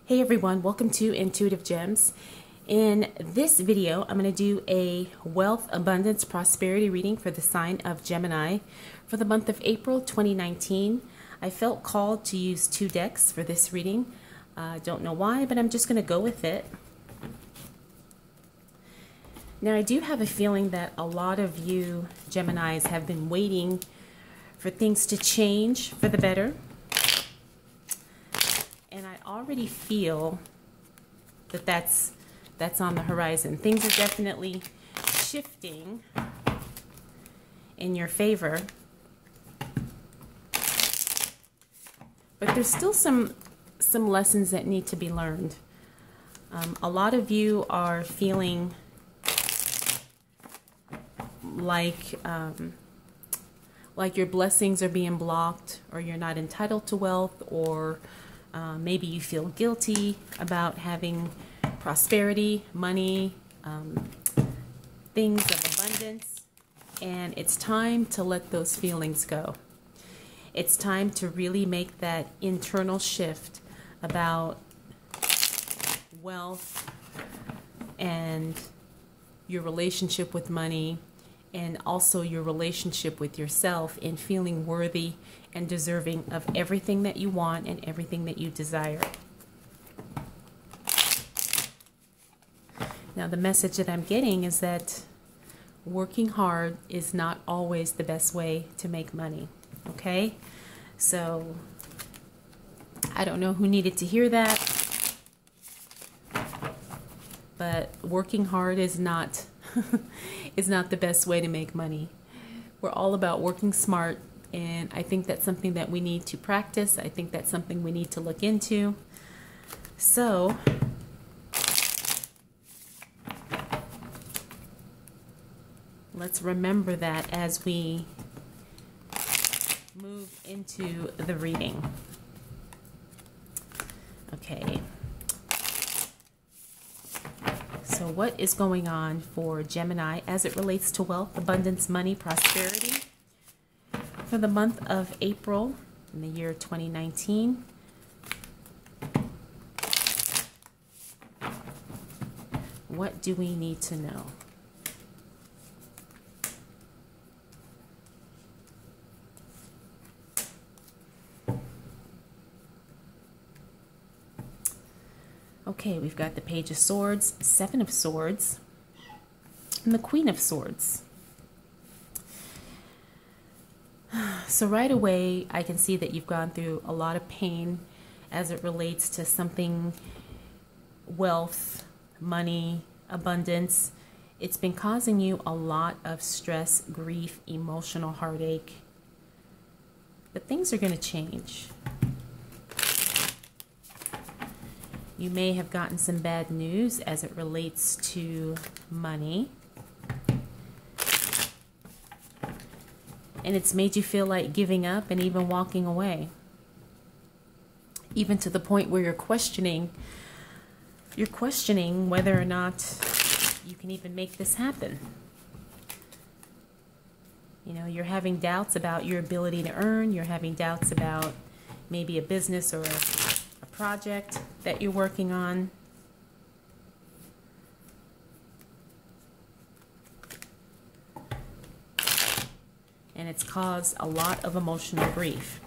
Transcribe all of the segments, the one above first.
Hey everyone, welcome to Intuitive Gems. In this video, I'm going to do a wealth, abundance, prosperity reading for the sign of Gemini for the month of April 2019. I felt called to use 2 decks for this reading. Don't know why, but I'm just going to go with it. Now, I do have a feeling that a lot of you Geminis have been waiting for things to change for the better. And I already feel that that's on the horizon. Things are definitely shifting in your favor. But there's still some lessons that need to be learned. A lot of you are feeling like your blessings are being blocked, or you're not entitled to wealth, or maybe you feel guilty about having prosperity, money, things of abundance, and it's time to let those feelings go. It's time to really make that internal shift about wealth and your relationship with money, and also your relationship with yourself in feeling worthy and deserving of everything that you want and everything that you desire. Now, the message that I'm getting is that working hard is not always the best way to make money, okay? So, I don't know who needed to hear that, but working hard is not the best way to make money. We're all about working smart, and I think that's something that we need to practice. I think that's something we need to look into. So, let's remember that as we move into the reading. Okay. So what is going on for Gemini as it relates to wealth, abundance, money, prosperity for the month of April in the year 2019? What do we need to know? Okay, we've got the Page of Swords, 7 of Swords, and the Queen of Swords. So right away, I can see that you've gone through a lot of pain as it relates to something, wealth, money, abundance. It's been causing you a lot of stress, grief, emotional heartache. But things are going to change. You may have gotten some bad news as it relates to money. And it's made you feel like giving up and even walking away. Even to the point where you're questioning whether or not you can even make this happen. You know, you're having doubts about your ability to earn. You're having doubts about maybe a business or a project that you're working on. And it's caused a lot of emotional grief.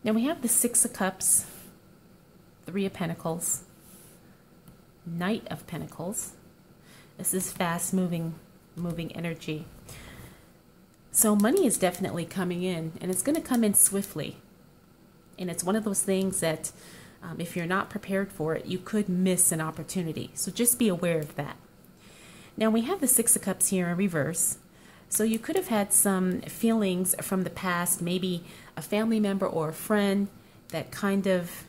Now we have the 6 of Cups, 3 of Pentacles, Knight of Pentacles. This is fast moving energy. So money is definitely coming in, and it's going to come in swiftly. And it's one of those things that if you're not prepared for it, you could miss an opportunity. So just be aware of that. Now we have the 6 of Cups here in reverse. So you could have had some feelings from the past, maybe a family member or a friend that kind of,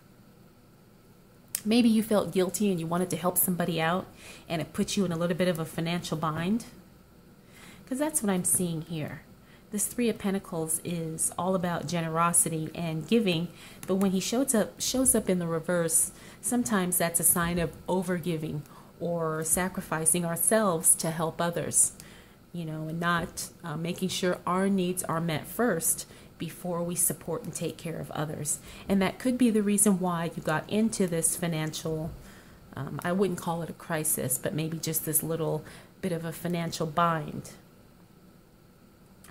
maybe you felt guilty and you wanted to help somebody out, and it put you in a little bit of a financial bind. Because that's what I'm seing here. This Three of Pentacles is all about generosity and giving, but when he shows up in the reverse, sometimes that's a sign of overgiving or sacrificing ourselves to help others, you know, and not making sure our needs are met first before we support and take care of others. And that could be the reason why you got into this financial, I wouldn't call it a crisis, but maybe just this little bit of a financial bind.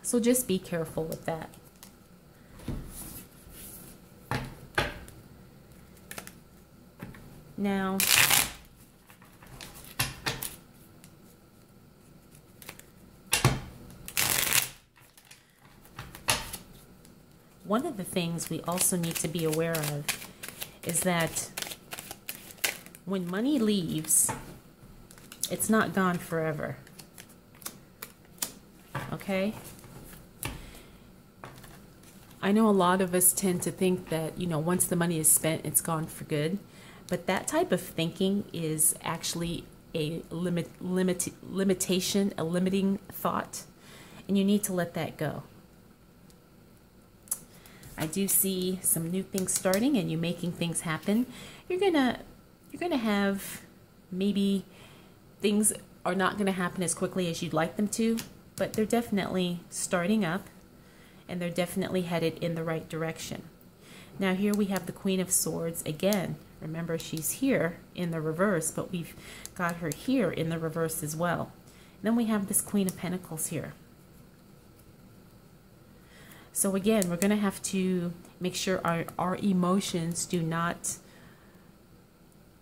So just be careful with that. Now, one of the things we also need to be aware of is that when money leaves, it's not gone forever. Okay? I know a lot of us tend to think that, you know, once the money is spent, it's gone for good. But that type of thinking is actually a limitation, a limiting thought. And you need to let that go. I do see some new things starting and you making things happen. You're gonna have, maybe things are not gonna happen as quickly as you'd like them to, but they're definitely starting up. And they're definitely headed in the right direction. Now here we have the Queen of Swords again. Remember, she's here in the reverse, but we've got her here in the reverse as well. And then we have this Queen of Pentacles here. So again, we're going to have to make sure our emotions do not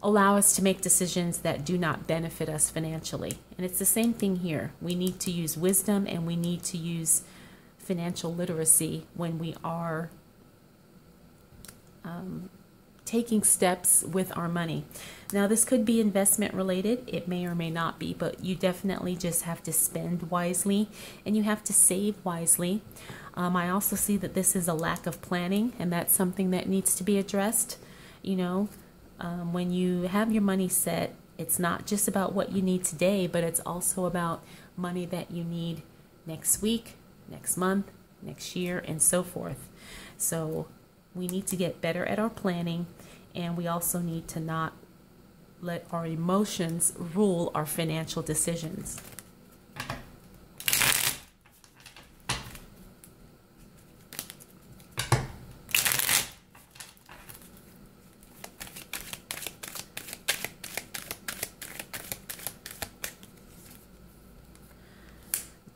allow us to make decisions that do not benefit us financially. And it's the same thing here. We need to use wisdom and we need to use financial literacy when we are taking steps with our money. Now this could be investment related, it may or may not be, but you definitely just have to spend wisely and you have to save wisely. I also see that this is a lack of planning, and that's something that needs to be addressed. You know, when you have your money set, it's not just about what you need today, but it's also about money that you need next week, next month, next year, and so forth. So we need to get better at our planning, and we also need to not let our emotions rule our financial decisions.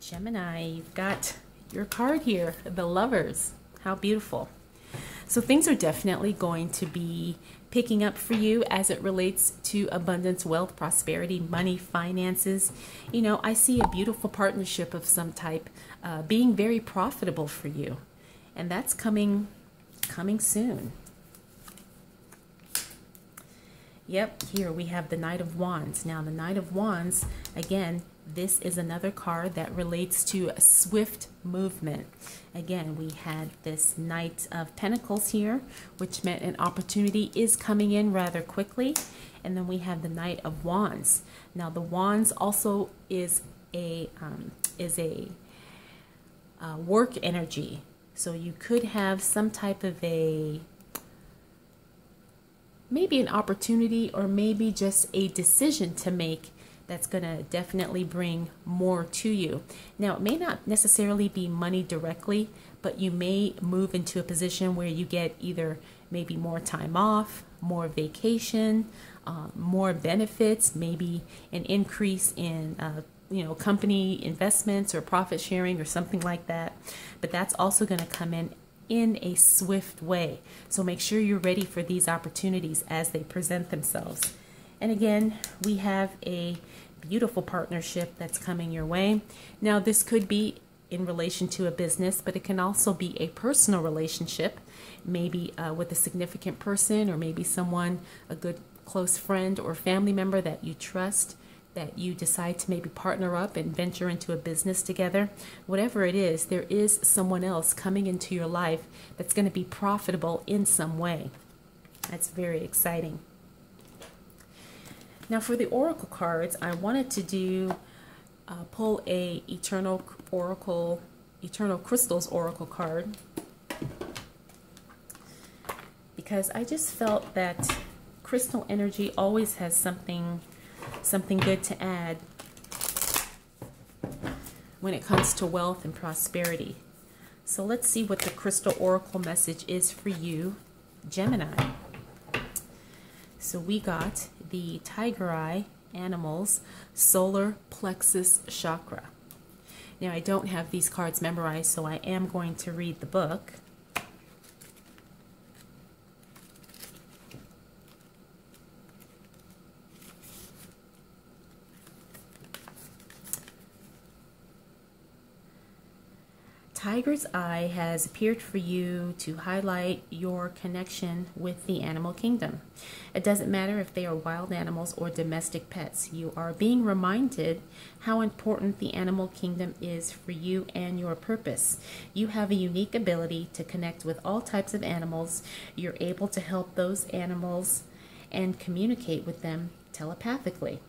Gemini, you've got your card here, the Lovers. How beautiful. So things are definitely going to be picking up for you as it relates to abundance, wealth, prosperity, money, finances. You know, I see a beautiful partnership of some type being very profitable for you. And that's coming soon. Yep, here we have the Knight of Wands. Now the Knight of Wands, again, this is another card that relates to a swift movement. Again, we had this Knight of Pentacles here, which meant an opportunity is coming in rather quickly. And then we have the Knight of Wands. Now the Wands also is a work energy. So you could have some type of maybe an opportunity or maybe just a decision to make that's going to definitely bring more to you. Now, it may not necessarily be money directly, but you may move into a position where you get either maybe more time off, more vacation, more benefits, maybe an increase in company investments or profit sharing or something like that. But that's also going to come in a swift way. So make sure you're ready for these opportunities as they present themselves. And again, we have a beautiful partnership that's coming your way. Now, this could be in relation to a business, but it can also be a personal relationship, maybe with a significant person, or maybe someone, a good close friend or family member that you trust, that you decide to maybe partner up and venture into a business together. Whatever it is, there is someone else coming into your life that's going to be profitable in some way. That's very exciting. Now for the Oracle cards, I wanted to pull a Eternal Oracle Eternal Crystals Oracle card, because I just felt that crystal energy always has something good to add when it comes to wealth and prosperity. So let's see what the Crystal Oracle message is for you, Gemini. So we got the Tiger Eye Animals Solar Plexus Chakra. Now I don't have these cards memorized, so I am going to read the book. Tiger's Eye has appeared for you to highlight your connection with the animal kingdom. It doesn't matter if they are wild animals or domestic pets. You are being reminded how important the animal kingdom is for you and your purpose. You have a unique ability to connect with all types of animals. You're able to help those animals and communicate with them telepathically.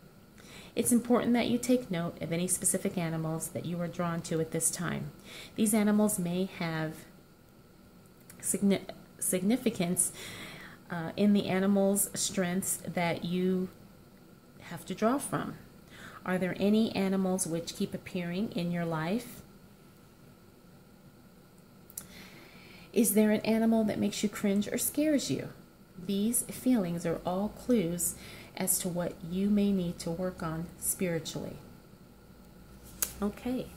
It's important that you take note of any specific animals that you are drawn to at this time. These animals may have significance in the animal's strengths that you have to draw from. Are there any animals which keep appearing in your life? Is there an animal that makes you cringe or scares you? These feelings are all clues as to what you may need to work on spiritually. Okay,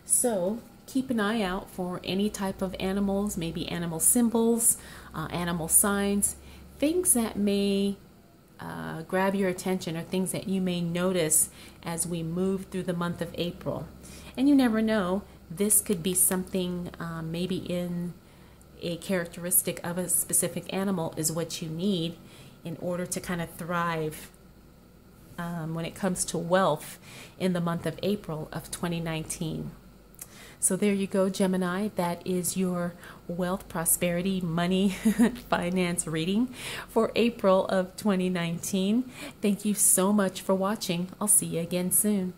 so keep an eye out for any type of animals, maybe animal symbols, animal signs, things that may grab your attention, or things that you may notice as we move through the month of April. And you never know, this could be something maybe in a characteristic of a specific animal is what you need in order to kind of thrive when it comes to wealth in the month of April of 2019. So there you go, Gemini. That is your wealth, prosperity, money, finance reading for April of 2019. Thank you so much for watching. I'll see you again soon.